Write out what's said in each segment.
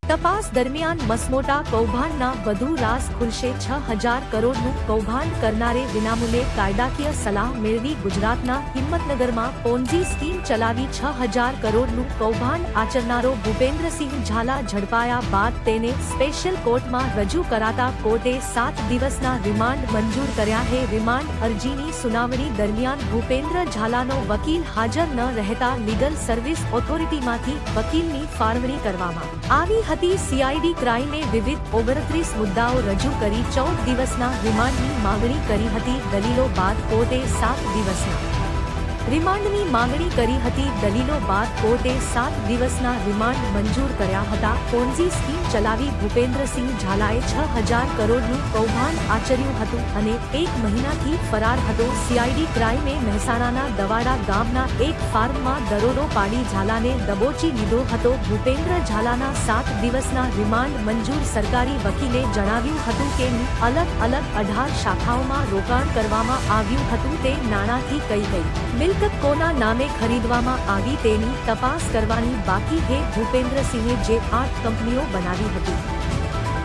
તપાસ દરમિયાન મસમોટા કૌભાંડના વધુ રાઝ ખુલશે। 6,000 કરોડનું કૌભાંડ કરનારે વિનામૂલ્યે કાયદાકીય સલાહ મેળવી ગુજરાતના હિંમતનગરમાં પોન્જી સ્કીમ ચલાવી 6,000 કરોડનું કૌભાંડ આચરનારો ભૂપેન્દ્રસિંહ ઝાલા ઝડપાયા બાદ તેને સ્પેશિયલ કોર્ટમાં રજૂ કરાતા કોર્ટે 7 દિવસના રિમાન્ડ મંજૂર કર્યા છે। રિમાન્ડ અરજીની સુનાવણી દરમિયાન ભૂપેન્દ્ર ઝાલાનો વકીલ હાજર ન રહેતા લીગલ સર્વિસ ઓથોરિટીમાંથી વકીલની ફાળવણી કરવામાં આવી હતી। સીઆઈડી ક્રાઇમે વિવિધ 29 મુદ્દાઓ રજૂ કરી 14 દિવસના રિમાન્ડની માંગણી કરી હતી। દલીલો બાદ કોર્ટે 7 દિવસના રિમાન્ડની માંગણી કરી હતી। દલીલો બાદ કોર્ટે 7 દિવસના રિમાન્ડ મંજૂર કર્યા હતા। પોન્જી સ્કીમ ચલાવી ભૂપેન્દ્રસિંહ ઝાલાએ 6,000 કરોડનું કૌભાંડ આચર્યું હતું અને 1 મહિનાથી ફરાર હતો। સીઆઈડી ક્રાઇમે મહેસાણાના દવાડા ગામના એક ફાર્મમાં દરોડો પાડી ઝાલાને દબોચી લીધો હતો। ભૂપેન્દ્ર ઝાલાના 7 દિવસના રિમાન્ડ મંજૂર સરકારી વકીલે જણાવ્યું હતું કે અલગ અલગ 18 શાખાઓમાં રોકાણ કરવામાં આવ્યું હતું। તે નાણાંથી કઈ મિલકત કોના નામે ખરીદવામાં આવી તેની તપાસ કરવાની બાકી છે। ભૂપેન્દ્રસિંહે જે 8 કંપનીઓ બનાવી હતી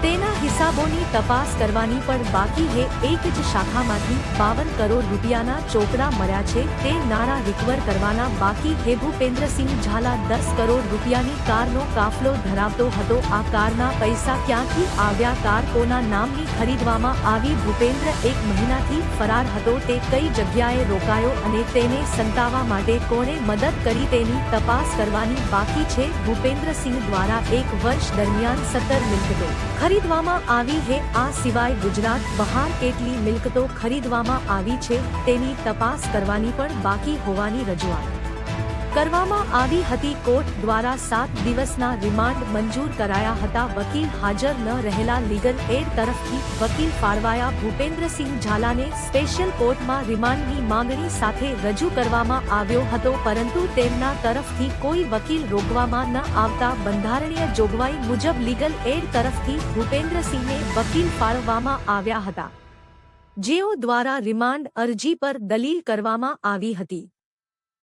તેના હિસાબોની તપાસ કરવાની પણ બાકી છે। એક જ શાખામાંથી 52 કરોડ રૂપિયાના ચોપડા મળ્યા છે તે નાણાં રિકવર કરવાના બાકી છે। ભૂપેન્દ્રસિંહ ઝાલા 10 કરોડ રૂપિયાની કારનો કાફલો ધરાવતો હતો। આ કારના પૈસા ક્યાંથી આવ્યા, કાર કોના નામની ખરીદવામાં આવી, ભૂપેન્દ્ર 1 મહિનાથી ફરાર હતો, તે કઈ જગ્યાએ રોકાયો અને તેને સંતાવા માટે કોણે મદદ કરી તેની તપાસ કરવાની બાકી છે। ભૂપેન્દ્રસિંહ દ્વારા 1 વર્ષ દરમિયાન 17 મિલકતો ખરીદવામાં આવી છે। આ સિવાય ગુજરાત બહાર કેટલી મિલકતો ખરીદવામાં આવી છે તેની તપાસ કરવાની પણ બાકી હોવાની રજૂઆત કરવામાં આવી હતી। કોર્ટ દ્વારા 7 દિવસના રિમાન્ડ મંજૂર કરાયા હતા। વકીલ હાજર ન રહેલા લીગલ એડ તરફથી વકીલ ફાળવાયા। ભૂપેન્દ્રસિંહ ઝાલાને સ્પેશિયલ કોર્ટમાં રિમાન્ડની માંગણી સાથે રજૂ કરવામાં આવ્યો હતો પરંતુ તેમના તરફથી કોઈ વકીલ રોકવામાં ન આવતા બંધારણીય જોગવાઈ મુજબ લીગલ એડ તરફથી ભૂપેન્દ્રસિંહને વકીલ ફાળવવામાં આવ્યા હતા જેઓ દ્વારા રિમાન્ડ અરજી પર દલીલ કરવામાં આવી હતી।